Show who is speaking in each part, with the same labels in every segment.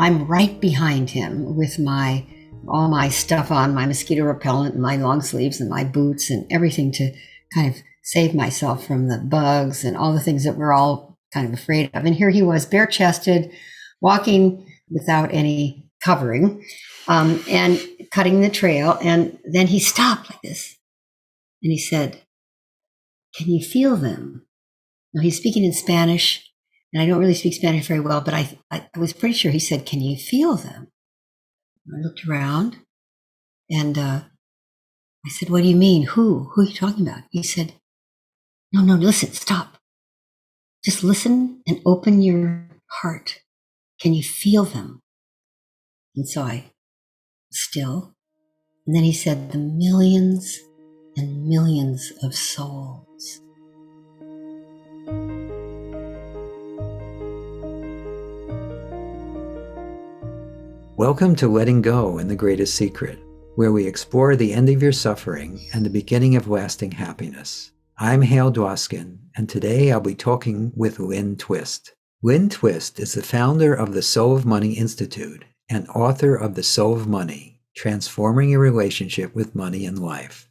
Speaker 1: I'm right behind him with all my stuff on, my mosquito repellent and my long sleeves and my boots and everything to kind of save myself from the bugs and all the things that we're all kind of afraid of. And here he was, bare-chested, walking without any covering, and cutting the trail. And then he stopped like this. And he said, "Can you feel them?" Now he's speaking in Spanish, and I don't really speak Spanish very well, but I was pretty sure he said, "Can you feel them?" I looked around and I said, "What do you mean? Who are you talking about?" He said, No, listen, stop. Just listen and open your heart. Can you feel them?" And so I still. And then he said, "The millions and millions of souls."
Speaker 2: Welcome to Letting Go and the Greatest Secret, where we explore the end of your suffering and the beginning of lasting happiness. I'm Hale Dwoskin, and today I'll be talking with Lynne Twist. Lynne Twist is the founder of the Soul of Money Institute and author of The Soul of Money, Transforming Your Relationship with Money and Life.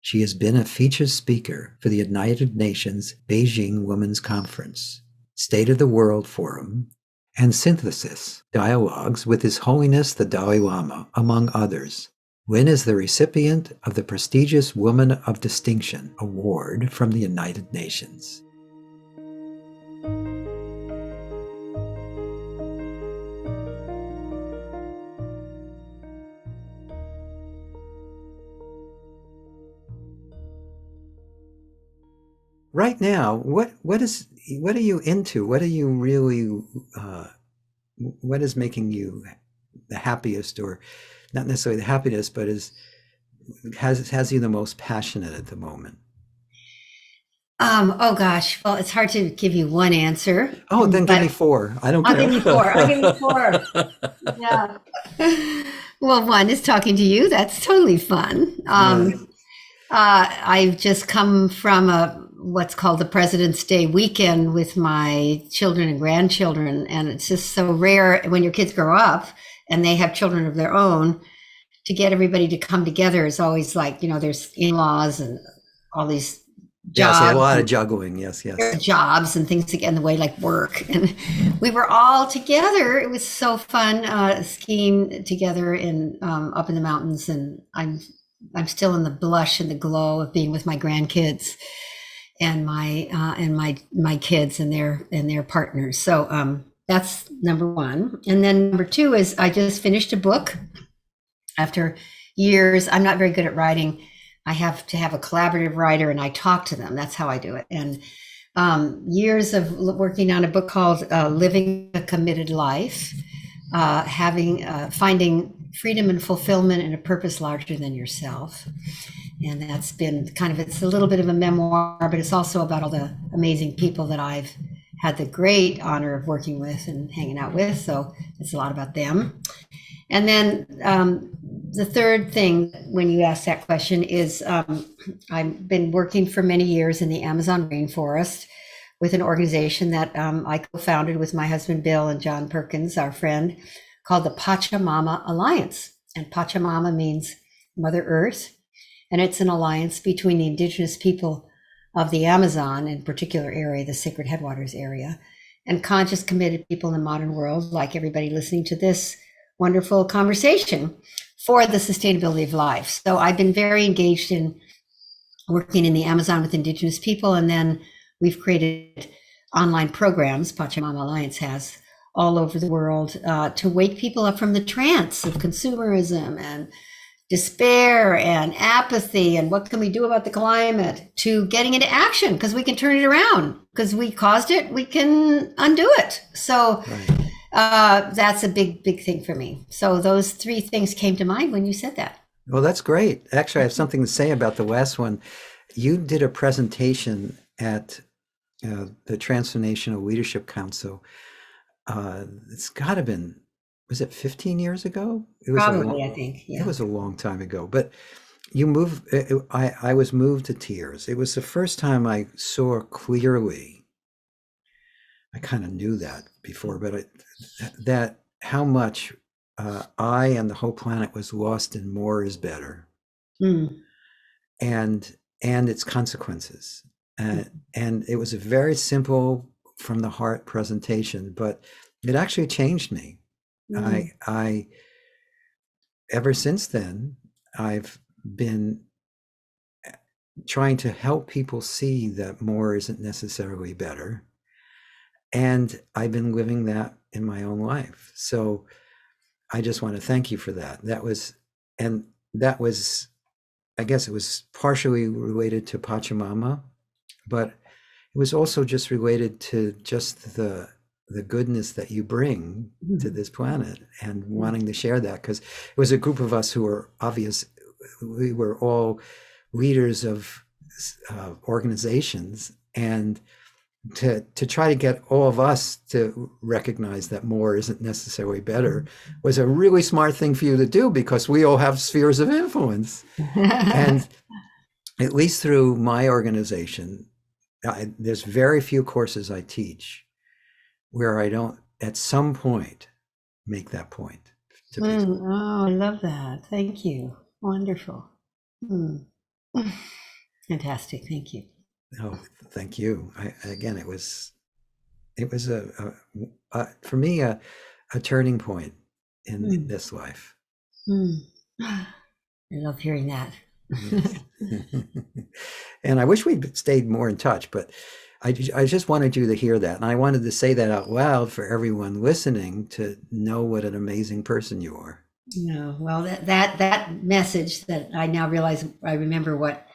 Speaker 2: She has been a featured speaker for the United Nations Beijing Women's Conference, State of the World Forum, and Synthesis dialogues with His Holiness the Dalai Lama, among others. Lynne is the recipient of the prestigious Woman of Distinction Award from the United Nations. Right now, what are you into? What are you really? What is making you the happiest, or not necessarily the happiest, but has you the most passionate at the moment?
Speaker 1: Oh gosh, well, it's hard to give you one answer.
Speaker 2: Oh, then give me four. I don't care.
Speaker 1: I'll give you four. Yeah. Well, one is talking to you. That's totally fun. I've just come from what's called the President's Day weekend with my children and grandchildren. And it's just so rare when your kids grow up and they have children of their own, to get everybody to come together is always like, there's in-laws and all these jobs.
Speaker 2: Yes, a lot of juggling. Yes.
Speaker 1: Jobs and things in the way, like work. And we were all together. It was so fun skiing together up in the mountains. And I'm still in the blush and the glow of being with my grandkids and my kids and their partners. So that's number one. And then number two is I just finished a book after years. I'm not very good at writing. I have to have a collaborative writer and I talk to them. That's how I do it. And years of working on a book called Living a Committed Life, finding freedom and fulfillment in a purpose larger than yourself. And that's been it's a little bit of a memoir, but it's also about all the amazing people that I've had the great honor of working with and hanging out with. So it's a lot about them. And then the third thing, when you ask that question, is I've been working for many years in the Amazon rainforest with an organization that I co-founded with my husband, Bill, and John Perkins, our friend, called the Pachamama Alliance. And Pachamama means Mother Earth. And it's an alliance between the indigenous people of the Amazon, in particular area, the Sacred Headwaters area, and conscious, committed people in the modern world, like everybody listening to this wonderful conversation, for the sustainability of life. So I've been very engaged in working in the Amazon with indigenous people. And then we've created online programs, Pachamama Alliance has, all over the world to wake people up from the trance of consumerism and despair and apathy and what can we do about the climate, to getting into action, because we can turn it around, because we caused it, we can undo it. So that's a big thing for me. So those three things came to mind when you said that.
Speaker 2: Well, that's great. Actually, I have something to say about the last one. You did a presentation at the Transformational Leadership Council. It's got to have been, was it 15 years ago? It was
Speaker 1: Probably, I think. Yeah.
Speaker 2: It was a long time ago. But you moved, I was moved to tears. It was the first time I saw clearly, I kind of knew that before, but that how much I and the whole planet was lost in more is better,
Speaker 1: Mm.
Speaker 2: and its consequences. And it was a very simple, from the heart presentation, but it actually changed me.
Speaker 1: Mm.
Speaker 2: I ever since then, I've been trying to help people see that more isn't necessarily better. And I've been living that in my own life. So I just want to thank you for that. And that was, I guess it was partially related to Pachamama, but it was also just related to just the goodness that you bring to this planet and wanting to share that, because it was a group of us who were we were all leaders of organizations, and to try to get all of us to recognize that more isn't necessarily better was a really smart thing for you to do, because we all have spheres of influence. And at least through my organization, there's very few courses I teach where I don't at some point make that point to people.
Speaker 1: Oh, I love that. Thank you. Wonderful. Mm. Fantastic. Thank you.
Speaker 2: Oh, thank you. Again, it was for me a turning point in this life.
Speaker 1: I love hearing that.
Speaker 2: Yes. And I wish we'd stayed more in touch, but I just wanted you to hear that. And I wanted to say that out loud for everyone listening to know what an amazing person you are.
Speaker 1: No, well, that message that I now realize, I remember what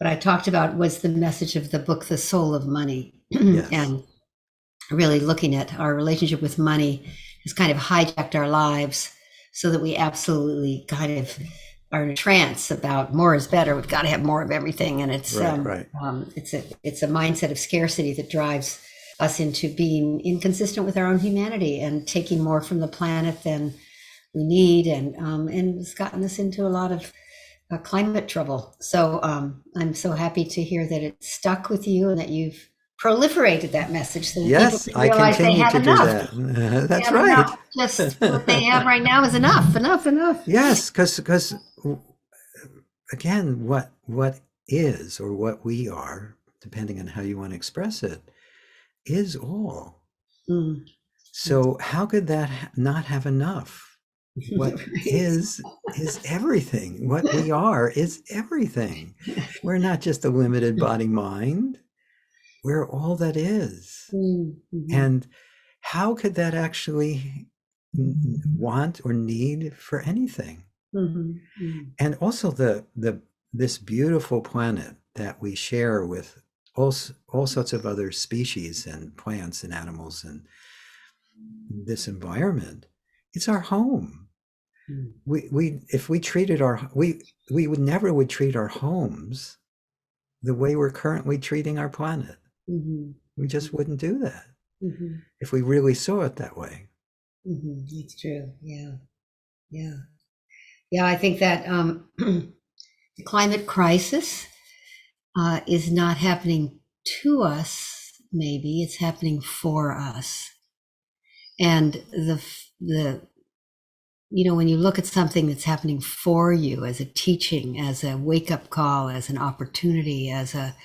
Speaker 1: I talked about was the message of the book, The Soul of Money.
Speaker 2: Yes.
Speaker 1: And really looking at our relationship with money has kind of hijacked our lives, so that we absolutely kind of are in a trance about more is better. We've got to have more of everything. And it's,
Speaker 2: right.
Speaker 1: It's a mindset of scarcity that drives us into being inconsistent with our own humanity and taking more from the planet than we need. And it's gotten us into a lot of climate trouble. So I'm so happy to hear that it stuck with you and that you've proliferated that message, so that
Speaker 2: yes,
Speaker 1: people can realize
Speaker 2: I continue
Speaker 1: they have
Speaker 2: to
Speaker 1: enough.
Speaker 2: do that. That's
Speaker 1: right.
Speaker 2: right.
Speaker 1: Just what they have right now is enough.
Speaker 2: Yes, because again, what is, or what we are, depending on how you want to express it, is all.
Speaker 1: Mm.
Speaker 2: So how could that not have enough? What is everything. What we are is everything. We're not just a limited body mind. We're all that is.
Speaker 1: Mm-hmm.
Speaker 2: And how could that actually want or need for anything?
Speaker 1: Mm-hmm. Mm-hmm.
Speaker 2: And also this beautiful planet that we share with all sorts of other species and plants and animals, and this environment, it's our home. If we treated we would never treat our homes the way we're currently treating our planet. Mm-hmm. We just wouldn't do that if we really saw it that way.
Speaker 1: It's true. Yeah. I think that the climate crisis is not happening to us. Maybe it's happening for us. And the when you look at something that's happening for you as a teaching, as a wake-up call, as an opportunity, as a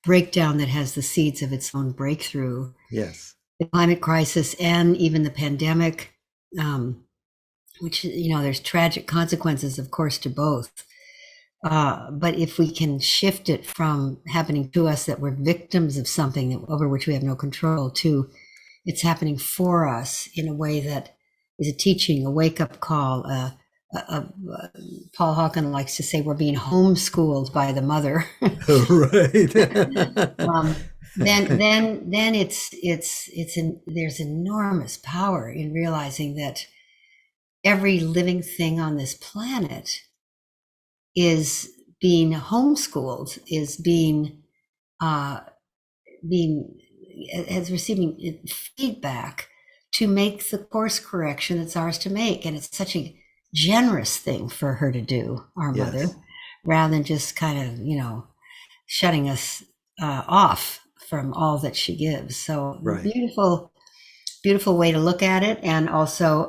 Speaker 1: breakdown that has the seeds of its own breakthrough.
Speaker 2: Yes.
Speaker 1: The climate crisis and even the pandemic, which, there's tragic consequences, of course, to both. But if we can shift it from happening to us, that we're victims of something over which we have no control, to it's happening for us in a way that is a teaching, a wake-up call. Paul Hawken likes to say we're being homeschooled by the mother.
Speaker 2: Right.
Speaker 1: Then there's enormous power in realizing that every living thing on this planet is being homeschooled, is as receiving feedback to make the course correction that's ours to make. And it's such a generous thing for her to do, our mother, rather than just kind of, shutting us off from all that she gives. So beautiful beautiful way to look at it, and also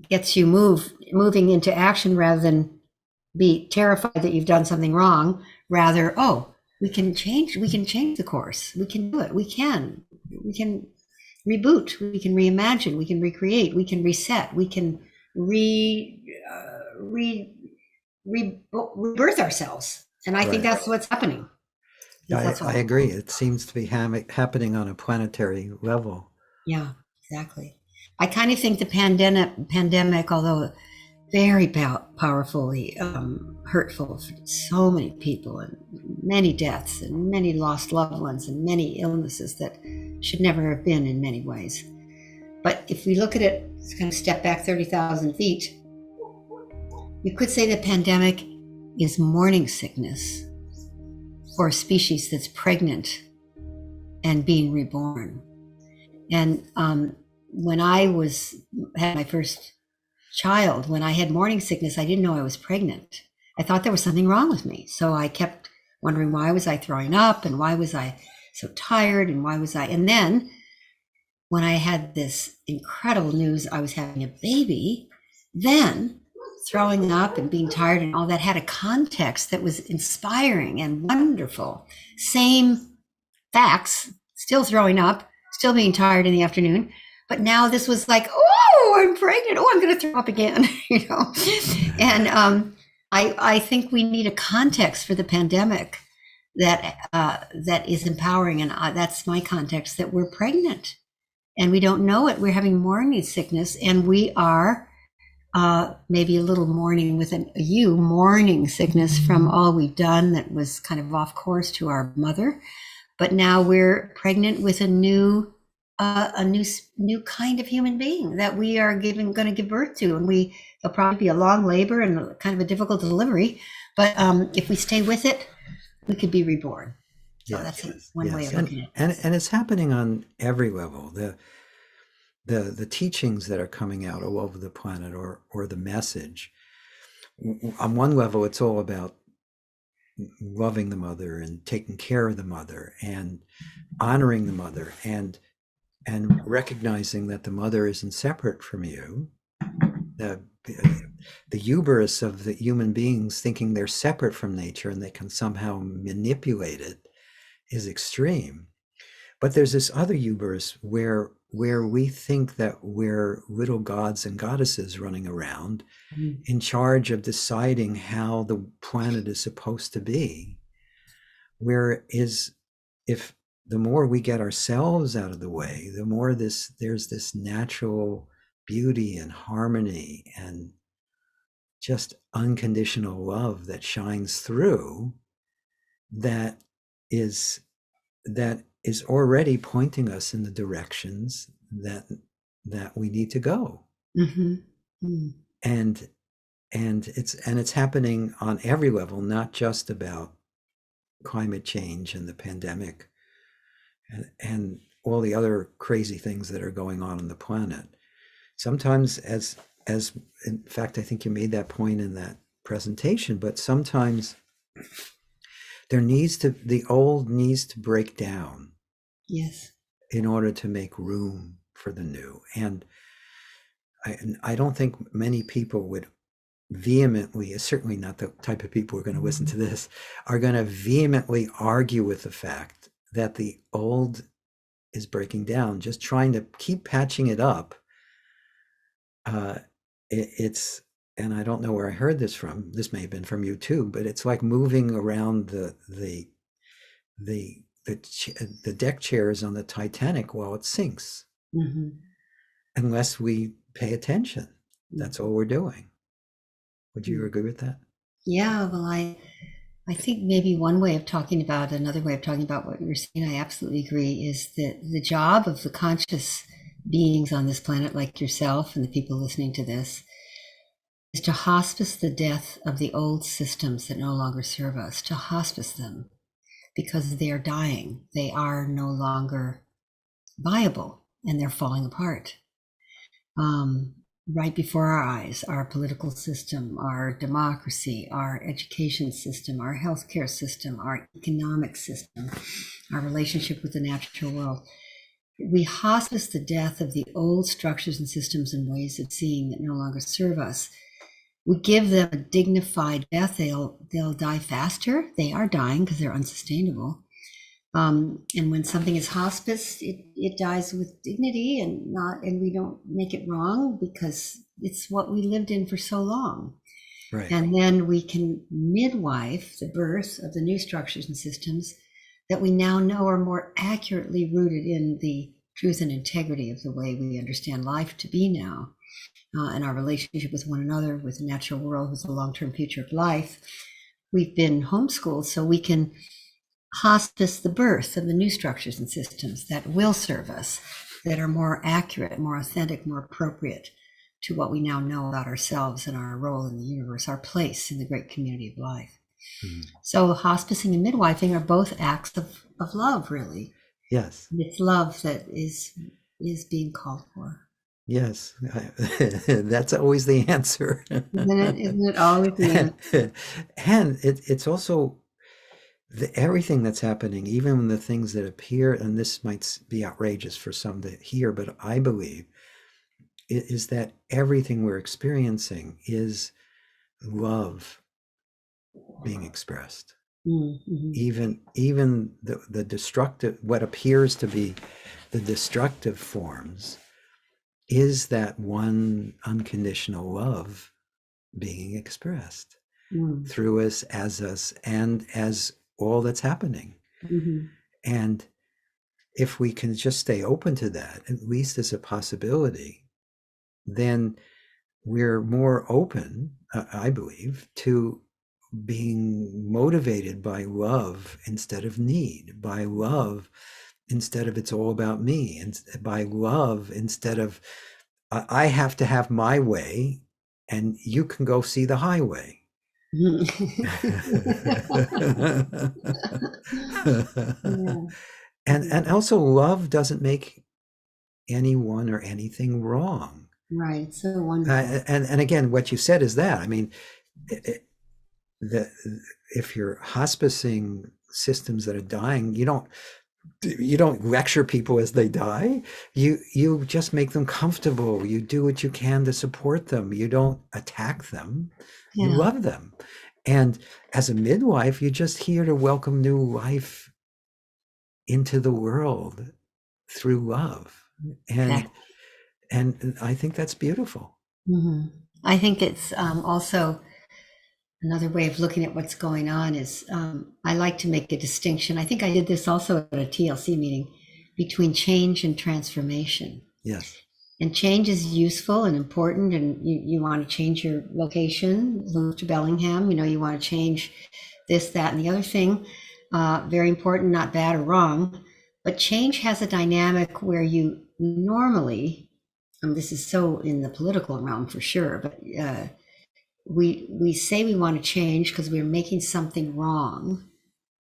Speaker 1: gets you moving into action rather than be terrified that you've done something wrong. Rather, oh, we can change the course. We can do it. We can reboot. We can reimagine. We can recreate. We can reset. We can rebirth ourselves. And I think
Speaker 2: Right.
Speaker 1: that's what's happening.
Speaker 2: I agree. It seems to be happening on a planetary level.
Speaker 1: Yeah, exactly. I kind of think the pandemic, although very powerfully hurtful for so many people, and many deaths and many lost loved ones and many illnesses that should never have been in many ways. But if we look at it, let's kind of step back 30,000 feet, you could say the pandemic is morning sickness for a species that's pregnant and being reborn. And when I had my first child, when I had morning sickness, I didn't know I was pregnant. I thought there was something wrong with me. So I kept wondering, why was I throwing up, and why was I so tired, and and then when I had this incredible news I was having a baby, then throwing up and being tired and all that had a context that was inspiring and wonderful. Same facts, still throwing up, still being tired in the afternoon. But now this was like, oh, I'm pregnant. Oh, I'm going to throw up again, And I think we need a context for the pandemic that is empowering. And that's my context, that we're pregnant and we don't know it. We're having morning sickness, and we are maybe a little mourning with mourning sickness from all we've done that was kind of off course to our mother. But now we're pregnant with a new kind of human being that we are going to give birth to, and there'll probably be a long labor and kind of a difficult delivery. But if we stay with it, we could be reborn. So that's one way of looking at it.
Speaker 2: And it's happening on every level. The teachings that are coming out all over the planet, or the message. On one level, it's all about loving the mother and taking care of the mother and honoring the mother and recognizing that the mother isn't separate from you. The hubris of the human beings thinking they're separate from nature and they can somehow manipulate it is extreme. But there's this other hubris where we think that we're little gods and goddesses running around in charge of deciding how the planet is supposed to be. Whereas if the more we get ourselves out of the way, the more there's this natural beauty and harmony and just unconditional love that shines through, that is already pointing us in the directions that we need to go. And it's happening on every level, not just about climate change and the pandemic and all the other crazy things that are going on the planet. Sometimes, as in fact, I think you made that point in that presentation, but sometimes the old needs to break down.
Speaker 1: Yes.
Speaker 2: In order to make room for the new. And I don't think many people would vehemently, certainly not the type of people who are going to listen to this, are going to vehemently argue with the fact that the old is breaking down. Just trying to keep patching it up. It's, and I don't know where I heard this from. This may have been from you too, but it's like moving around the deck chairs on the Titanic while it sinks. Unless we pay attention. That's all we're doing. Would you agree with that?
Speaker 1: Yeah, well, I think maybe another way of talking about what you're saying, I absolutely agree, is that the job of the conscious beings on this planet, like yourself and the people listening to this, is to hospice the death of the old systems that no longer serve us, to hospice them, because they are dying. They are no longer viable and they're falling apart. Right before our eyes, our political system, our democracy, our education system, our healthcare system, our economic system, our relationship with the natural world. we hospice the death of the old structures and systems and ways of seeing that no longer serve us. We give them a dignified death. They'll die faster. They are dying because they're unsustainable. And when something is hospiced, it dies with dignity and we don't make it wrong because it's what we lived in for so long.
Speaker 2: Right.
Speaker 1: And then we can midwife the birth of the new structures and systems that we now know are more accurately rooted in the truth and integrity of the way we understand life to be now, and our relationship with one another, with the natural world, with the long-term future of life. We've been homeschooled so we can hospice the birth of the new structures and systems that will serve us, that are more accurate, more authentic, more appropriate to what we now know about ourselves and our role in the universe, our place in the great community of life. Mm-hmm. So hospicing and midwifing are both acts of love, really.
Speaker 2: Yes.
Speaker 1: And it's love that is being called for.
Speaker 2: Yes, that's always the answer.
Speaker 1: Isn't it always the answer?
Speaker 2: And it's also everything that's happening, even the things that appear, and this might be outrageous for some to hear, but I believe is that everything we're experiencing is love being expressed. Mm-hmm. Even the destructive, what appears to be the destructive forms, is that one unconditional love being expressed through us, and as all that's happening. Mm-hmm. And if we can just stay open to that, at least as a possibility, then we're more open, I believe, to being motivated by love instead of need, by love instead of it's all about me, and by love instead of I have to have my way and you can go see the highway. Yeah. And also love doesn't make anyone or anything wrong.
Speaker 1: Right. It's so wonderful.
Speaker 2: And again, what you said is that, I mean, if you're hospicing systems that are dying, you don't lecture people as they die. You just make them comfortable. You do what you can to support them. You don't attack them. Yeah. You love them. And as a midwife, you're just here to welcome new life into the world through love. And I think that's beautiful.
Speaker 1: Mm-hmm. I think it's also another way of looking at what's going on is I like to make a distinction. I think I did this also at a TLC meeting between change and transformation.
Speaker 2: Yes.
Speaker 1: And change is useful and important, and you want to change your location, move to Bellingham, you want to change this, that, and the other thing. Very important, not bad or wrong. But change has a dynamic where you normally, and this is so in the political realm for sure, but we say we want to change because we're making something wrong.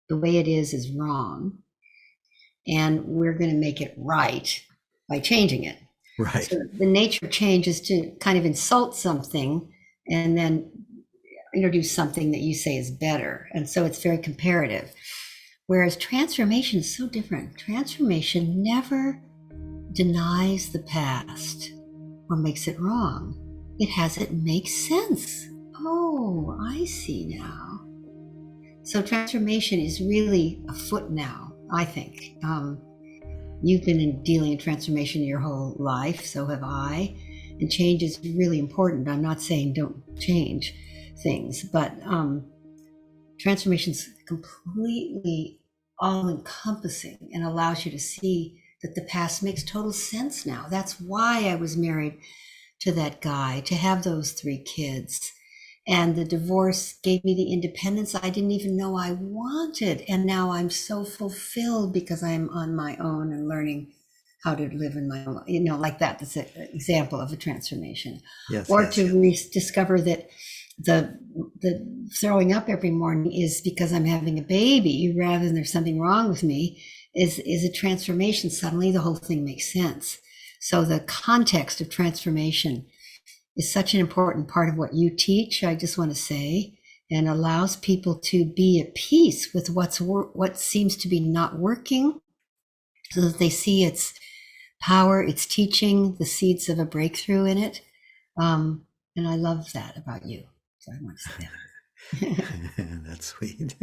Speaker 1: The way it is wrong. And we're going to make it right by changing it.
Speaker 2: Right.
Speaker 1: So the nature of change is to kind of insult something and then introduce something that you say is better. And so it's very comparative. Whereas transformation is so different. Transformation never denies the past or makes it wrong. It has it make sense. Oh, I see now. So transformation is really afoot now, I think. You've been dealing in transformation your whole life, so have I. And change is really important. I'm not saying don't change things, but transformation is completely all-encompassing and allows you to see that the past makes total sense now. That's why I was married to that guy, to have those 3 kids. And the divorce gave me the independence I didn't even know I wanted. And now I'm so fulfilled because I'm on my own and learning how to live in my own, like that. That's an example of a transformation.
Speaker 2: Yes,
Speaker 1: or
Speaker 2: yes,
Speaker 1: to discover that the throwing up every morning is because I'm having a baby rather than there's something wrong with me is a transformation. Suddenly the whole thing makes sense. So the context of transformation is such an important part of what you teach, I just want to say, and allows people to be at peace with what seems to be not working, so that they see it's power, its teaching, the seeds of a breakthrough in it. And I love that about you. So I want to say that.
Speaker 2: That's sweet.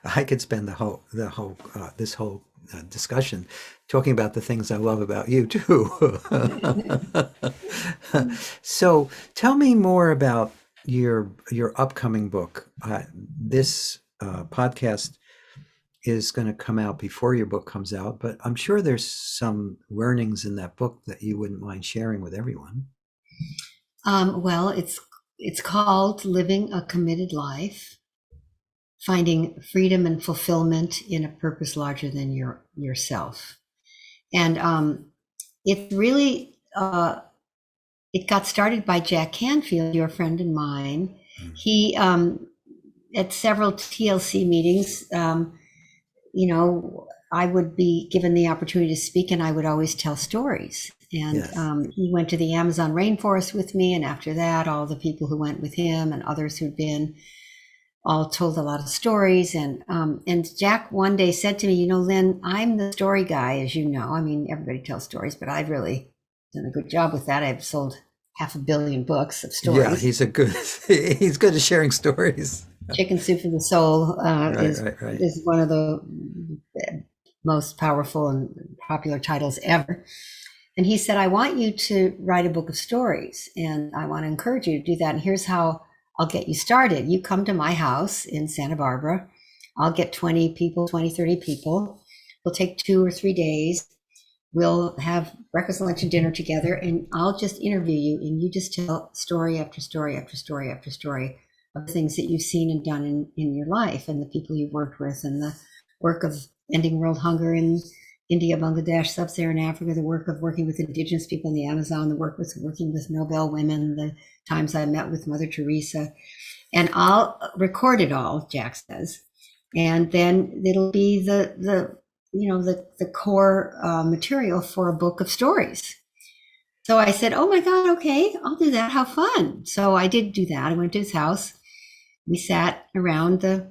Speaker 2: I could spend this whole discussion talking about the things I love about you too. So tell me more about your upcoming book. This podcast is going to come out before your book comes out, but I'm sure there's some learnings in that book that you wouldn't mind sharing with everyone.
Speaker 1: Well, it's called Living a Committed Life, Finding Freedom and Fulfillment in a Purpose Larger Than Yourself. And it really, it got started by Jack Canfield, your friend and mine. He, at several TLC meetings, I would be given the opportunity to speak, and I would always tell stories. And
Speaker 2: Yes.
Speaker 1: He went to the Amazon rainforest with me, and after that, all the people who went with him and others who'd been all told a lot of stories. And Jack one day said to me, Lynn, I'm the story guy, as you know. I mean, everybody tells stories, but I've really done a good job with that. I've sold 500 million books of stories.
Speaker 2: Yeah, he's good at sharing stories.
Speaker 1: Chicken Soup for the Soul
Speaker 2: Right.
Speaker 1: is one of the most powerful and popular titles ever. And he said, I want you to write a book of stories, and I want to encourage you to do that. And here's how I'll get you started. You come to my house in Santa Barbara. I'll get 20, 30 people. We'll take 2 or 3 days. We'll have breakfast, lunch, and dinner together, and I'll just interview you, and you just tell story after story after story after story of things that you've seen and done in your life, and the people you've worked with, and the work of ending world hunger in India, Bangladesh, Sub-Saharan Africa, the work of working with indigenous people in the Amazon, the work with working with Nobel women, the times I met with Mother Teresa. And I'll record it all, Jack says. And then it'll be the core material for a book of stories. So I said, oh my God, okay, I'll do that. How fun. So I did do that. I went to his house. We sat around the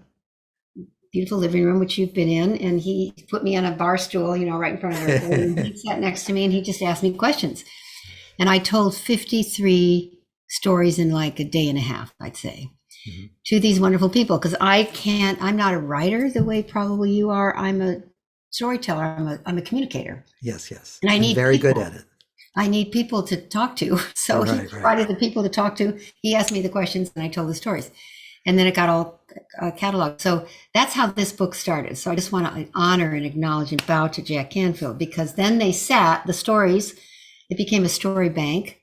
Speaker 1: beautiful living room, which you've been in, and he put me on a bar stool, right in front of her. And he sat next to me, and he just asked me questions. And I told 53 stories in like a day and a half, I'd say, to these wonderful people, because I'm not a writer the way probably you are. I'm a storyteller. I'm a communicator.
Speaker 2: Yes.
Speaker 1: And I need
Speaker 2: very
Speaker 1: people.
Speaker 2: good at it.
Speaker 1: I need people to talk to. So he provided the people to talk to. He asked me the questions, and I told the stories. And then it got all cataloged. So that's how this book started. So I just want to honor and acknowledge and bow to Jack Canfield, because then the stories, it became a story bank,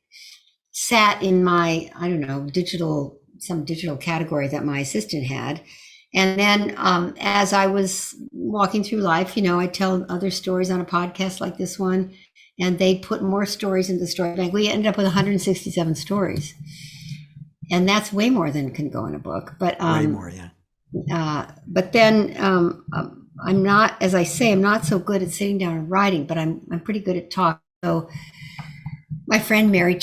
Speaker 1: sat in my, some digital category that my assistant had. And then as I was walking through life, I tell other stories on a podcast like this one, and they put more stories into the story bank. We ended up with 167 stories. And that's way more than can go in a book. But
Speaker 2: way more, yeah.
Speaker 1: But then I'm not, as I say, I'm not so good at sitting down and writing, but I'm pretty good at talking. So my friend Mary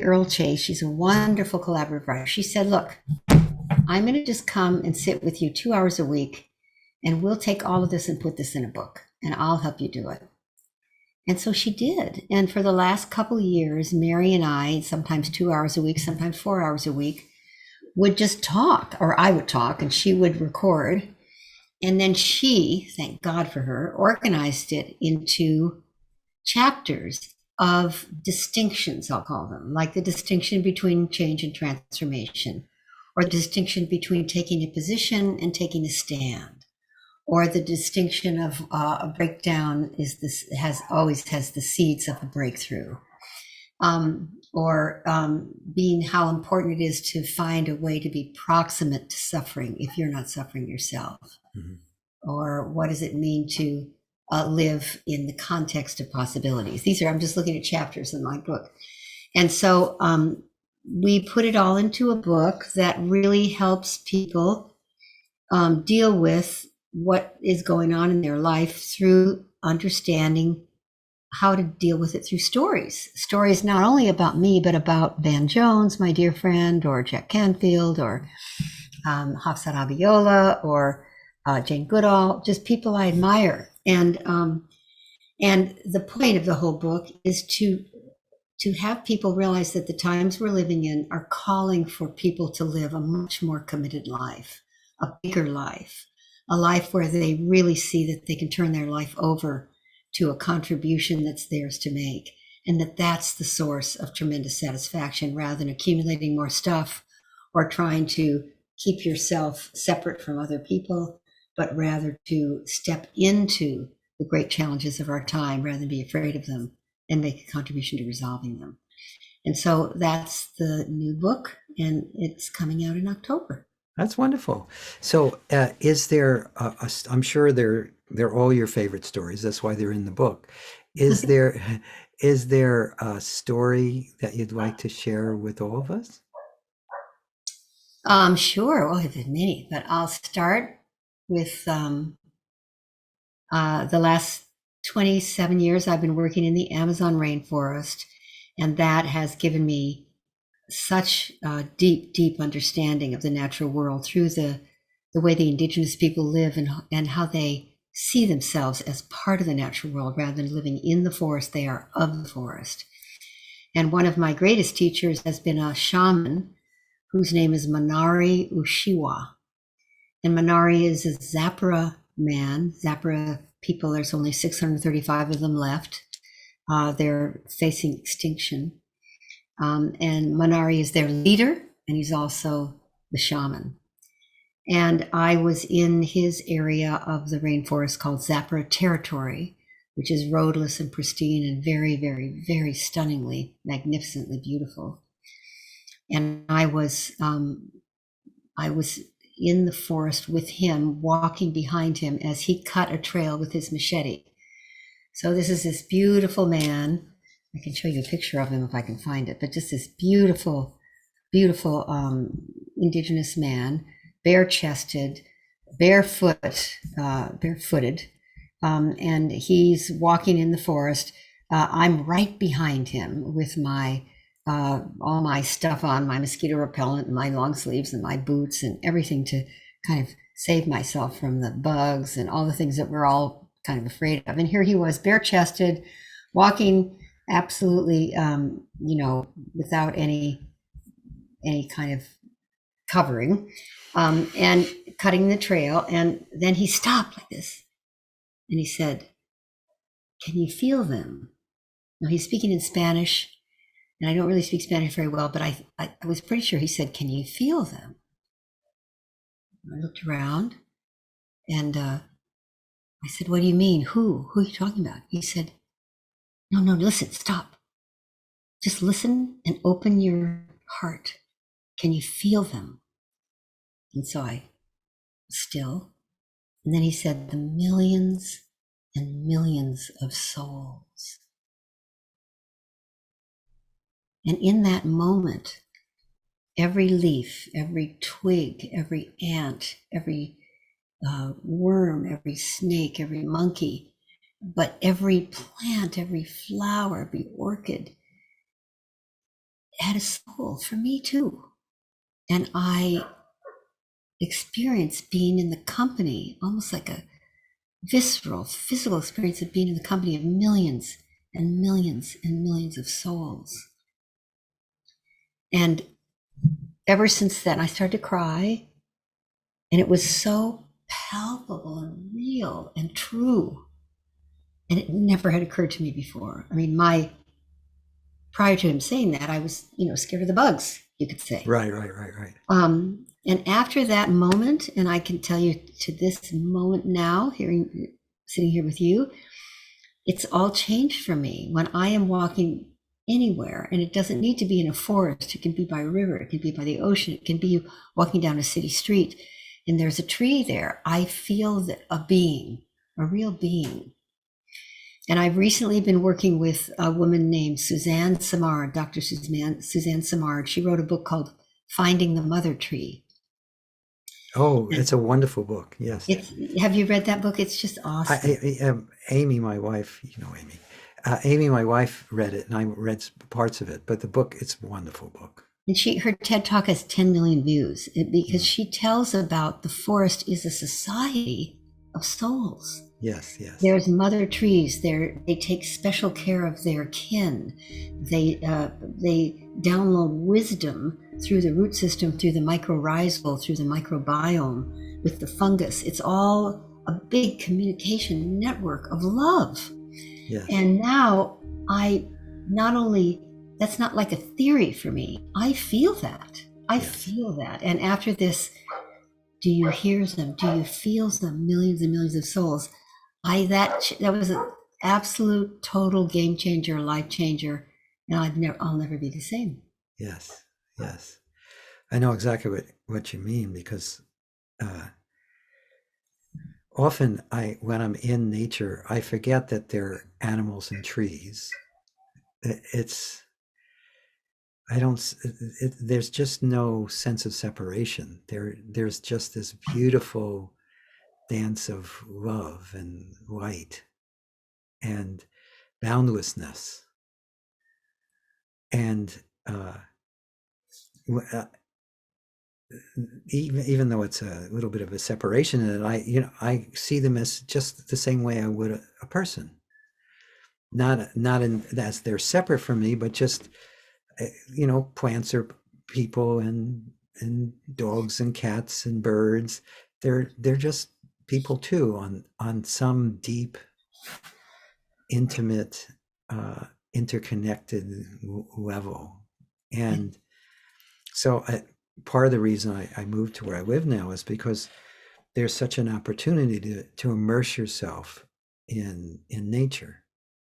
Speaker 1: Earl Chase, she's a wonderful collaborative writer. She said, look, I'm going to just come and sit with you 2 hours a week, and we'll take all of this and put this in a book, and I'll help you do it. And so she did. And for the last couple of years, Mary and I, sometimes 2 hours a week, sometimes 4 hours a week, would just talk, or I would talk, and she would record. And then she, thank God for her, organized it into chapters of distinctions, I'll call them, like the distinction between change and transformation, or the distinction between taking a position and taking a stand. Or the distinction of a breakdown always has the seeds of a breakthrough, or being how important it is to find a way to be proximate to suffering if you're not suffering yourself, or what does it mean to live in the context of possibilities. I'm just looking at chapters in my book, and so we put it all into a book that really helps people deal with what is going on in their life through understanding how to deal with it through stories. Stories not only about me, but about Van Jones, my dear friend, or Jack Canfield, or Hafsat Abiola, or Jane Goodall, just people I admire. And And the point of the whole book is to have people realize that the times we're living in are calling for people to live a much more committed life, a bigger life, a life where they really see that they can turn their life over to a contribution that's theirs to make, and that that's the source of tremendous satisfaction, rather than accumulating more stuff or trying to keep yourself separate from other people, but rather to step into the great challenges of our time rather than be afraid of them and make a contribution to resolving them. And so that's the new book, and it's coming out in October.
Speaker 2: That's wonderful. So, is there? I'm sure they're all your favorite stories. That's why they're in the book. Is there is there a story that you'd like to share with all of us?
Speaker 1: Sure. Well, I've had many, but I'll start with the last 27 years I've been working in the Amazon rainforest, and that has given me such a deep understanding of the natural world through the way the indigenous people live, and how they see themselves as part of the natural world rather than living in the forest. They are of the forest. And one of my greatest teachers has been a shaman whose name is Manari Ushiwa. And Manari is a Zapara man. Zapara people, there's only 635 of them left. They're facing extinction. And Manari is their leader, and he's also the shaman. And I was in his area of the rainforest called Zapara Territory, which is roadless and pristine and very stunningly, magnificently beautiful. And I was in the forest with him, walking behind him as he cut a trail with his machete. So this is this beautiful man. I can show you a picture of him if I can find it, but just this beautiful indigenous man, bare-chested, barefooted, and he's walking in the forest. I'm right behind him with my all my stuff on, my mosquito repellent and my long sleeves and my boots and everything to kind of save myself from the bugs and all the things that we're all kind of afraid of. And here he was, bare-chested, walking absolutely, without any kind of covering, and cutting the trail. And then he stopped like this, and he said, "Can you feel them?" Now he's speaking in Spanish, and I don't really speak Spanish very well, but I was pretty sure he said, "Can you feel them?" I looked around, and I said, "What do you mean? Who are you talking about?" He said, No, listen, stop. Just listen and open your heart. Can you feel them?" And so I was still. And then he said, "The millions and millions of souls." And in that moment, every leaf, every twig, every ant, every worm, every snake, every monkey, but every plant, every flower, every orchid had a soul for me too. And I experienced being in the company, almost like a visceral, physical experience of being in the company of millions and millions and millions of souls. And ever since then, I started to cry, and it was so palpable and real and true. And it never had occurred to me before. I mean, prior to him saying that, I was, scared of the bugs, you could say.
Speaker 2: Right.
Speaker 1: And after that moment, and I can tell you to this moment now, sitting here with you, it's all changed for me. When I am walking anywhere, and it doesn't need to be in a forest, it can be by a river, it can be by the ocean, it can be walking down a city street, and there's a tree there, I feel that a real being. And I've recently been working with a woman named Suzanne Samard, Dr. Suzanne Samard. She wrote a book called Finding the Mother Tree.
Speaker 2: Oh, it's a wonderful book. Yes.
Speaker 1: Have you read that book? It's just awesome.
Speaker 2: Amy, my wife, Amy. Amy, my wife, read it, and I read parts of it. But the book, it's a wonderful book.
Speaker 1: And her TED Talk has 10 million views because she tells about the forest is a society of souls.
Speaker 2: Yes, yes,
Speaker 1: There's mother trees. They take special care of their kin. They download wisdom through the root system, through the mycorrhizal, through the microbiome, with the fungus. It's all a big communication network of love.
Speaker 2: yes,
Speaker 1: And now I not only, that's not like a theory for me. I feel that. I
Speaker 2: yes.
Speaker 1: feel that. And after this, do you hear them? Do you feel them? Millions and millions of souls. That was an absolute total game changer, life changer, and I'll never be the same.
Speaker 2: Yes, yes. I know exactly what you mean, because often when I'm in nature, I forget that there are animals and trees. It's I don't. There's just no sense of separation. There's just this beautiful dance of love and light and boundlessness. And even though it's a little bit of a separation, and I see them as just the same way I would a person. Not in as they're separate from me, but just plants are people, and dogs and cats and birds. They're just people too, on some deep, intimate, interconnected level. And so part of the reason I moved to where I live now is because there's such an opportunity to immerse yourself in nature.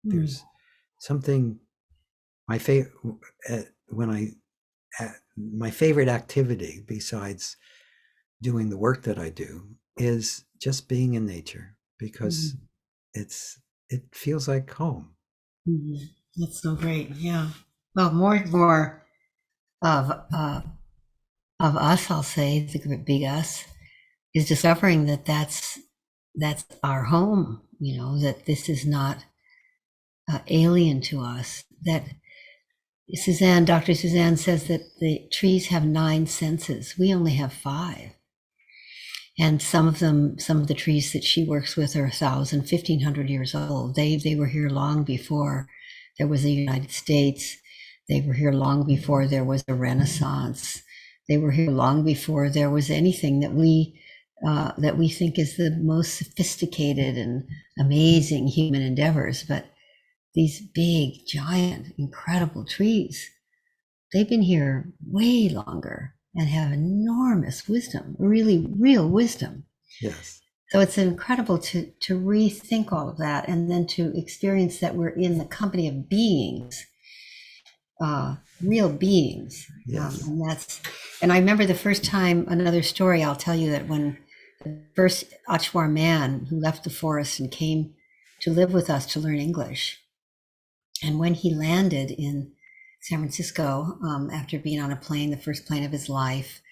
Speaker 2: There's something my favorite my favorite activity besides doing the work that I do is just being in nature, because it feels like home.
Speaker 1: That's so great. Yeah. Well, more and more of us, I'll say, the big us, is discovering that that's our home. That this is not alien to us. That Dr. Suzanne says that the trees have 9 senses. We only have 5. And some of the trees that she works with are 1,000, 1,500 years old. They were here long before there was a United States. They were here long before there was a Renaissance. They were here long before there was anything that we think is the most sophisticated and amazing human endeavors. But these big, giant, incredible trees, they've been here way longer and have enormous wisdom, really real wisdom.
Speaker 2: Yes.
Speaker 1: So it's incredible to rethink all of that, and then to experience that we're in the company of beings, real beings.
Speaker 2: Yes.
Speaker 1: And I remember the first time, another story I'll tell you, that when the first Achuar man who left the forest and came to live with us to learn English, and when he landed in San Francisco, after being on a plane, the first plane of his life,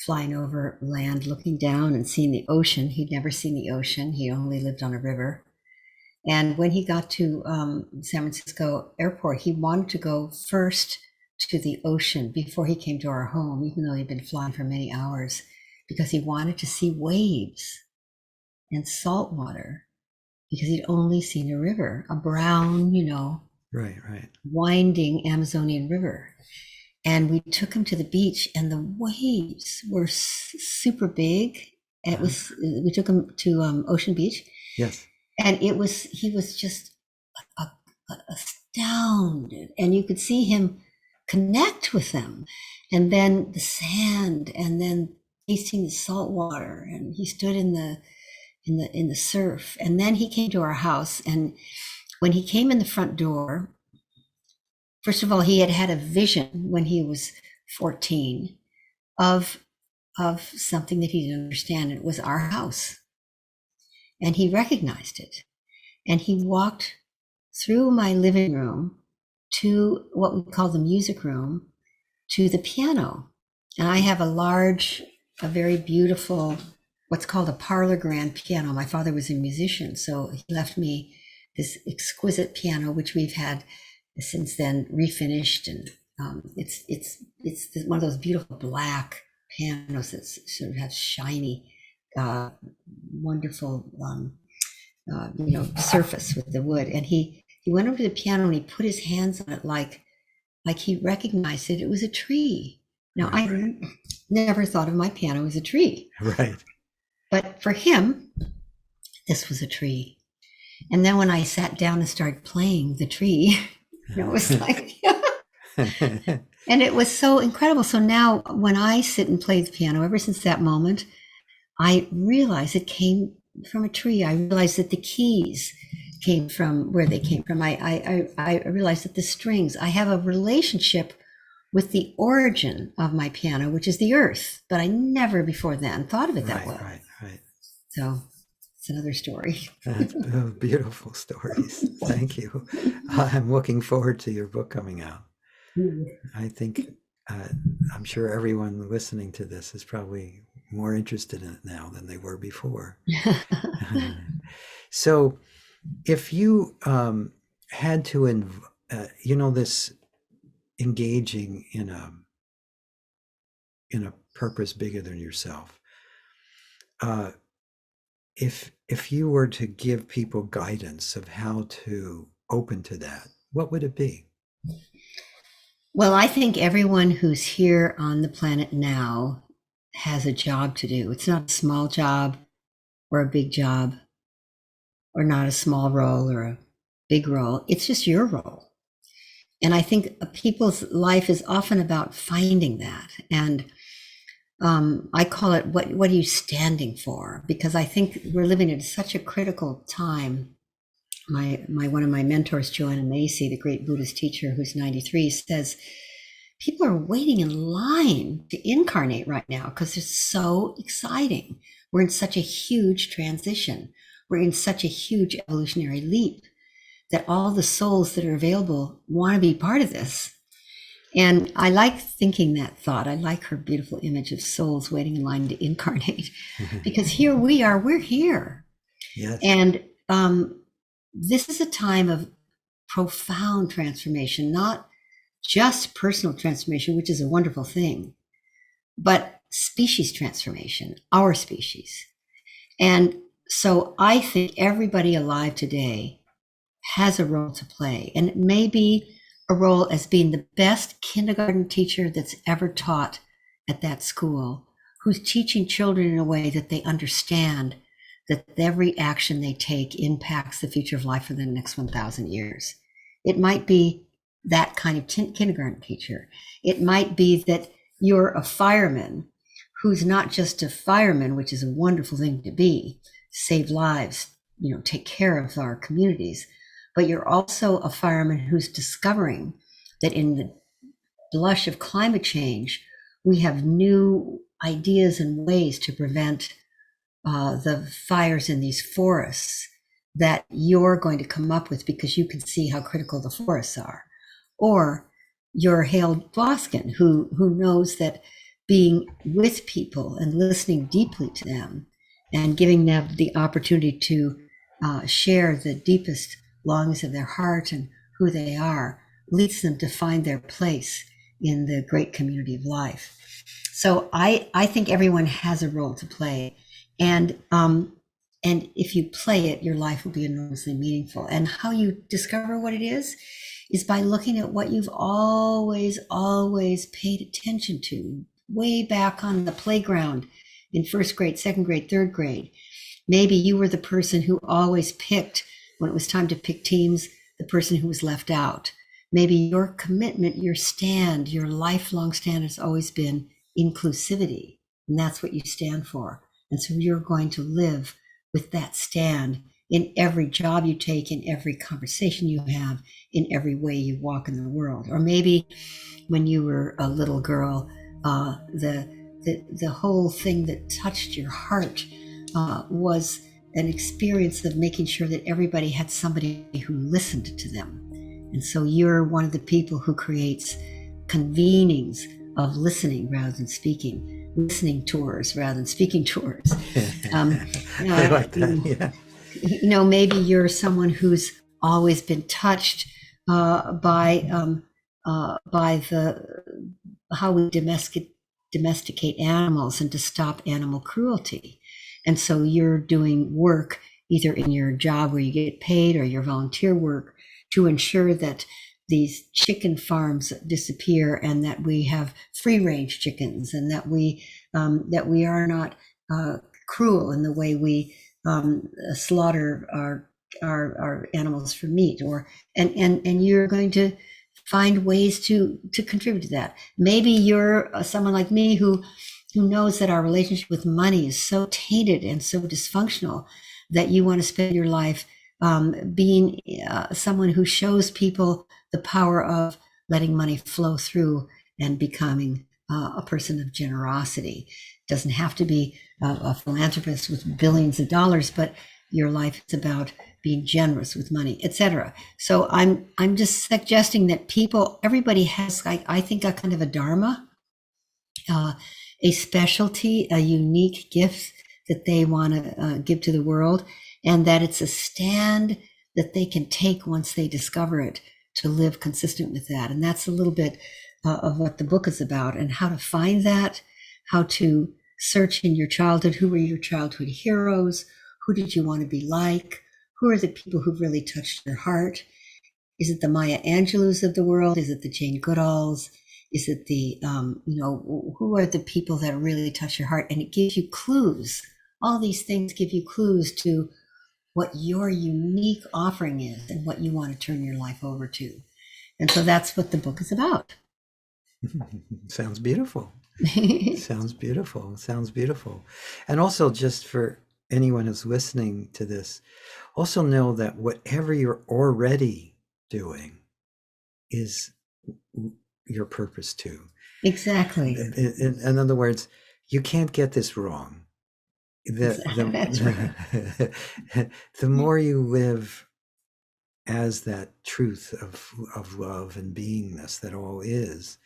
Speaker 1: flying over land, looking down and seeing the ocean. He'd never seen the ocean. He only lived on a river. And when he got to San Francisco airport, he wanted to go first to the ocean before he came to our home, even though he'd been flying for many hours, because he wanted to see waves and salt water, because he'd only seen a river, a brown,
Speaker 2: Right.
Speaker 1: winding Amazonian river. And we took him to the beach, and the waves were super big. And we took him to Ocean Beach.
Speaker 2: Yes.
Speaker 1: And he was just astounded, and you could see him connect with them. And then the sand, and then tasting the salt water, and he stood in the surf. And then he came to our house, and when he came in the front door, first of all, he had a vision when he was 14 of something that he didn't understand. It was our house, and he recognized it. And he walked through my living room to what we call the music room, to the piano. And I have a very beautiful, what's called a parlor grand piano. My father was a musician, so he left me this exquisite piano, which we've had since then refinished. And it's one of those beautiful black pianos that sort of have shiny, wonderful surface with the wood. And he went over to the piano and he put his hands on it like he recognized it was a tree. Now,
Speaker 2: Right.
Speaker 1: I never thought of my piano as a tree.
Speaker 2: Right.
Speaker 1: But for him, this was a tree. And then when I sat down and started playing the tree, it was like, and it was so incredible. So now when I sit and play the piano, ever since that moment, I realized it came from a tree. I realized that the keys came from where they came from. I realized that the strings, I have a relationship with the origin of my piano, which is the earth, but I never before then thought of it that way.
Speaker 2: Right.
Speaker 1: So it's another story.
Speaker 2: Beautiful stories. Thank you. I'm looking forward to your book coming out. I think, I'm sure everyone listening to this is probably more interested in it now than they were before. So if you had to, this engaging in a purpose bigger than yourself, if you were to give people guidance of how to open to that, what would it be?
Speaker 1: Well, I think everyone who's here on the planet now has a job to do. It's not a small job or a big job, or not a small role or a big role. It's just your role. And I think people's life is often about finding that. And I call it, what are you standing for? Because I think we're living at such a critical time. One of my mentors, Joanna Macy, the great Buddhist teacher who's 93, says people are waiting in line to incarnate right now because it's so exciting. We're in such a huge transition. We're in such a huge evolutionary leap that all the souls that are available want to be part of this. And I like thinking that thought. I like her beautiful image of souls waiting in line to incarnate, because here we are, we're here.
Speaker 2: Yes.
Speaker 1: And this is a time of profound transformation, not just personal transformation, which is a wonderful thing, but species transformation, our species. And so I think everybody alive today has a role to play, and it may be a role as being the best kindergarten teacher that's ever taught at that school, who's teaching children in a way that they understand that every action they take impacts the future of life for the next 1,000 years. It might be that kind of kindergarten teacher. It might be that you're a fireman who's not just a fireman, which is a wonderful thing to be, save lives, take care of our communities, but you're also a fireman who's discovering that in the blush of climate change, we have new ideas and ways to prevent the fires in these forests that you're going to come up with because you can see how critical the forests are. Or you're Hale Dwoskin, who knows that being with people and listening deeply to them and giving them the opportunity to share the deepest longings of their heart and who they are leads them to find their place in the great community of life. So I think everyone has a role to play. And if you play it, your life will be enormously meaningful. And how you discover what it is by looking at what you've always paid attention to way back on the playground in first grade, second grade, third grade. Maybe you were the person who always picked, when it was time to pick teams, the person who was left out. Maybe your commitment, your stand, your lifelong stand has always been inclusivity, and that's what you stand for. And so you're going to live with that stand in every job you take, in every conversation you have, in every way you walk in the world. Or maybe when you were a little girl, the whole thing that touched your heart was an experience of making sure that everybody had somebody who listened to them. And so you're one of the people who creates convenings of listening rather than speaking, listening tours rather than speaking tours.
Speaker 2: I like that, yeah.
Speaker 1: Maybe you're someone who's always been touched by how we domesticate animals and to stop animal cruelty. And so you're doing work either in your job where you get paid or your volunteer work, to ensure that these chicken farms disappear and that we have free range chickens, and that we are not cruel in the way we slaughter our animals for meat, and you're going to find ways to contribute to that. Maybe you're someone like me who knows that our relationship with money is so tainted and so dysfunctional that you want to spend your life being someone who shows people the power of letting money flow through and becoming a person of generosity. Doesn't have to be a philanthropist with billions of dollars, but your life is about being generous with money, etc. So I'm just suggesting that everybody has, I think, a kind of a dharma, a specialty, a unique gift that they want to give to the world, and that it's a stand that they can take once they discover it to live consistent with that. And that's a little bit of what the book is about, and how to find that, how to search in your childhood. Who were your childhood heroes? Who did you want to be like? Who are the people who've really touched your heart? Is it the Maya Angelous of the world? Is it the Jane Goodalls? Is it the, who are the people that really touch your heart? And it gives you clues. All these things give you clues to what your unique offering is and what you want to turn your life over to. And so that's what the book is about.
Speaker 2: Sounds beautiful. Sounds beautiful. Sounds beautiful. And also, just for anyone who's listening to this, also know that whatever you're already doing is your purpose too.
Speaker 1: Exactly.
Speaker 2: In other words, you can't get this wrong.
Speaker 1: That's right.
Speaker 2: The more you live as that truth of love and beingness that all is,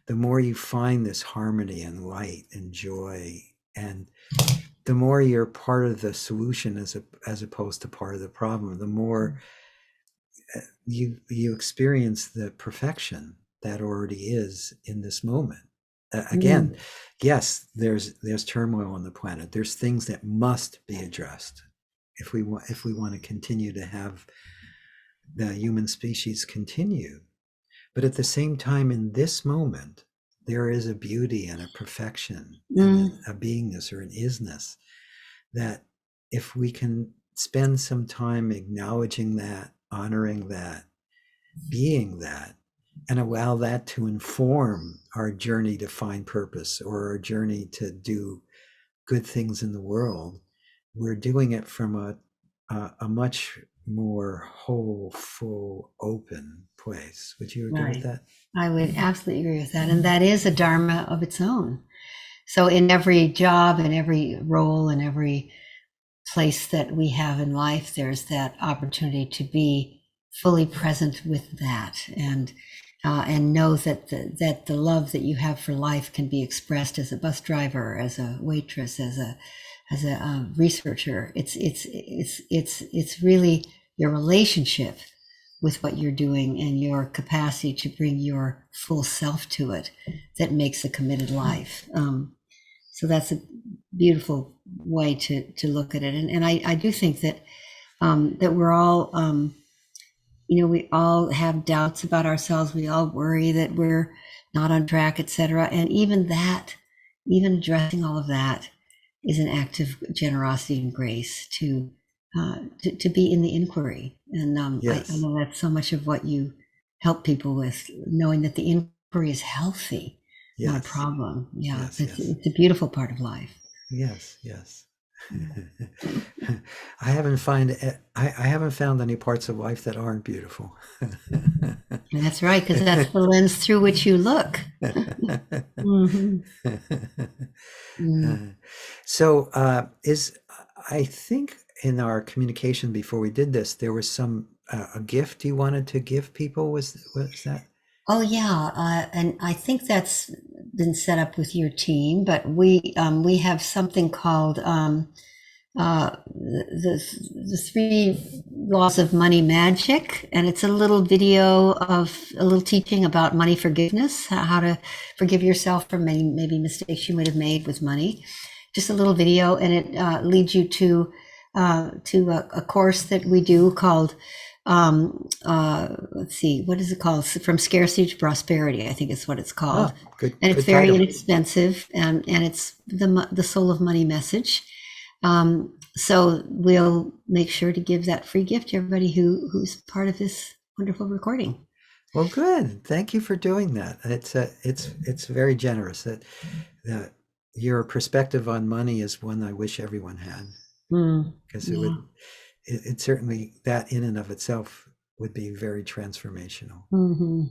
Speaker 2: the more you find this harmony and light and joy, and the more you're part of the solution as opposed to part of the problem, the more you experience the perfection that already is in this moment. Again, yes, there's turmoil on the planet. There's things that must be addressed if we want to continue to have the human species continue. But at the same time, in this moment, there is a beauty and a perfection and a beingness or an isness that, if we can spend some time acknowledging that, honoring that, being that, and allow that to inform our journey to find purpose or our journey to do good things in the world, we're doing it from a much more whole, full, open place. Would you agree with that?
Speaker 1: I would absolutely agree with that. And that is a dharma of its own. So in every job and every role and every place that we have in life, there's that opportunity to be fully present with that, and know that the love that you have for life can be expressed as a bus driver, as a waitress, as a researcher. It's really your relationship with what you're doing and your capacity to bring your full self to it that makes a committed life. So that's a beautiful way to look at it. And I do think that that we're all, we all have doubts about ourselves. We all worry that we're not on track, etc. And even addressing all of that is an act of generosity and grace to be in the inquiry. And
Speaker 2: yes.
Speaker 1: I know that's so much of what you help people with, knowing that the inquiry is healthy, not a problem. Yeah, it's a beautiful part of life.
Speaker 2: Yes. I haven't found any parts of life that aren't beautiful.
Speaker 1: That's right, because that's the lens through which you look.
Speaker 2: So I think in our communication before we did this, there was a gift you wanted to give people. Was that?
Speaker 1: Oh yeah, and I think that's been set up with your team, but we have something called the 3 laws of money magic, and it's a little video of a little teaching about money forgiveness, how to forgive yourself for maybe mistakes you might have made with money. Just a little video, and it leads you to to a course that we do called, let's see, what is it called? From Scarcity to Prosperity, I think is what it's called.
Speaker 2: Oh, good,
Speaker 1: And it's
Speaker 2: good
Speaker 1: very
Speaker 2: title.
Speaker 1: inexpensive, and it's the Soul of Money message. So we'll make sure to give that free gift to everybody who's part of this wonderful recording.
Speaker 2: Well, good. Thank you for doing that. It's very generous. That your perspective on money is one I wish everyone had, because it certainly, that in and of itself would be very transformational.
Speaker 1: Mm-hmm.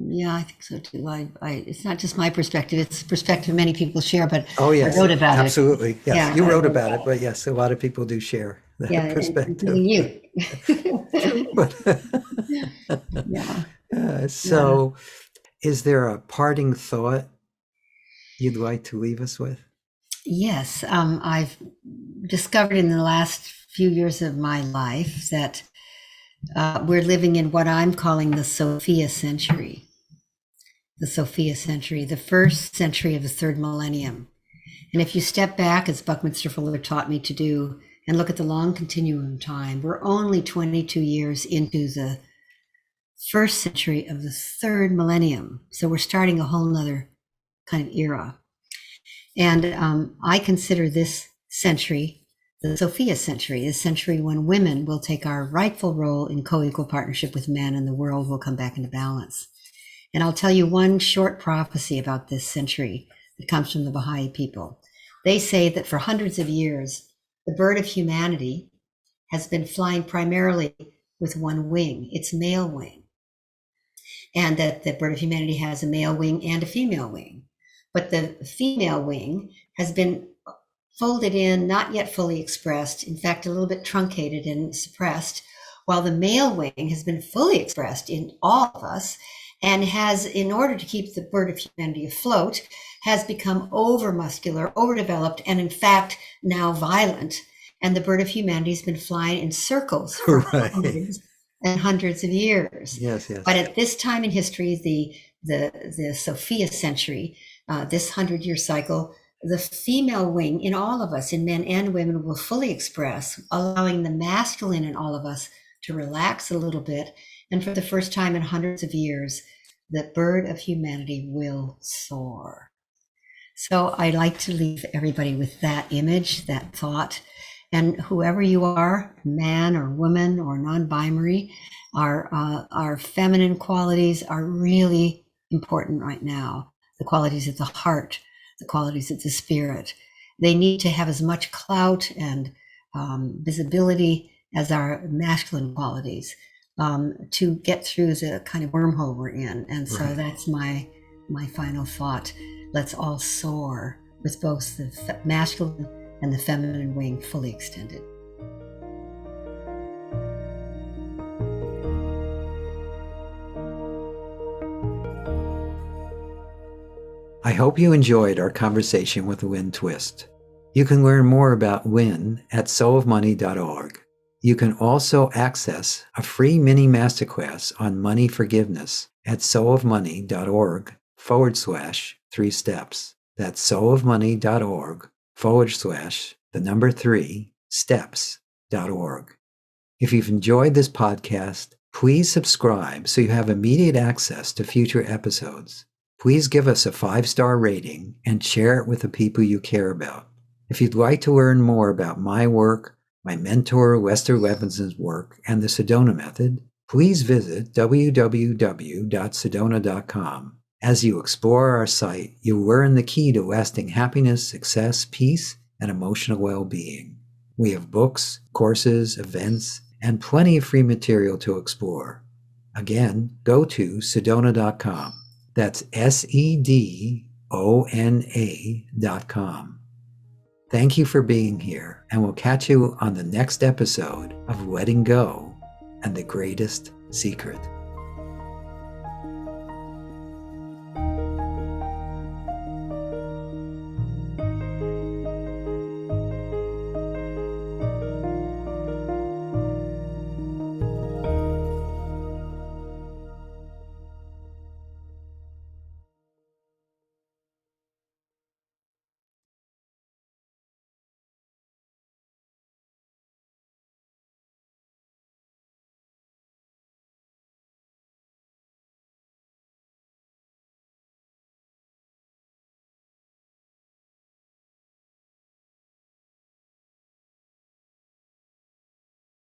Speaker 1: Yeah, I think so too. It's not just my perspective; it's the perspective many people share. But
Speaker 2: Oh yes,
Speaker 1: I wrote about
Speaker 2: absolutely. Yes,
Speaker 1: Yeah,
Speaker 2: you
Speaker 1: I
Speaker 2: wrote
Speaker 1: wrote
Speaker 2: about it, but yes, a lot of people do share that
Speaker 1: it,
Speaker 2: perspective.
Speaker 1: including you.
Speaker 2: True, but
Speaker 1: Yeah.
Speaker 2: so, is there a parting thought you'd like to leave us with?
Speaker 1: Yes, I've discovered in the last few years of my life that we're living in what I'm calling the Sophia century. The Sophia century, the first century of the third millennium. And if you step back, as Buckminster Fuller taught me to do, and look at the long continuum of time, we're only 22 years into the first century of the third millennium. So we're starting a whole nother kind of era. And I consider this century the Sophia century, a century when women will take our rightful role in co-equal partnership with men, and the world will come back into balance. And I'll tell you one short prophecy about this century that comes from the Baha'i people. They say that for hundreds of years, the bird of humanity has been flying primarily with one wing, its male wing. And that the bird of humanity has a male wing and a female wing. But the female wing has been folded in, not yet fully expressed, in fact, a little bit truncated and suppressed, while the male wing has been fully expressed in all of us, and has, in order to keep the bird of humanity afloat, has become over-muscular, overdeveloped, and in fact, now violent. And the bird of humanity has been flying in circles for hundreds and hundreds of years.
Speaker 2: Yes, yes.
Speaker 1: But at this time in history, the Sophia century, this 100-year cycle, the female wing in all of us, in men and women, will fully express, allowing the masculine in all of us to relax a little bit. And for the first time in hundreds of years, the bird of humanity will soar. So I'd like to leave everybody with that image, that thought. And whoever you are, man or woman or non-binary, our feminine qualities are really important right now. The qualities of the heart, the qualities of the spirit. They need to have as much clout and visibility as our masculine qualities to get through the kind of wormhole we're in. And so that's my final thought. Let's all soar with both the masculine and the feminine wing fully extended.
Speaker 2: I hope you enjoyed our conversation with Lynne Twist. You can learn more about Lynne at soulofmoney.org. You can also access a free mini masterclass on money forgiveness at soulofmoney.org/3 steps. That's soulofmoney.org/3 steps.org. If you've enjoyed this podcast, please subscribe so you have immediate access to future episodes. Please give us a 5-star rating and share it with the people you care about. If you'd like to learn more about my work, my mentor Lester Levinson's work, and the Sedona method, please visit www.sedona.com. As you explore our site, you'll learn the key to lasting happiness, success, peace, and emotional well-being. We have books, courses, events, and plenty of free material to explore. Again, go to sedona.com. That's SEDONA.com. Thank you for being here, and we'll catch you on the next episode of Letting Go and the Greatest Secret.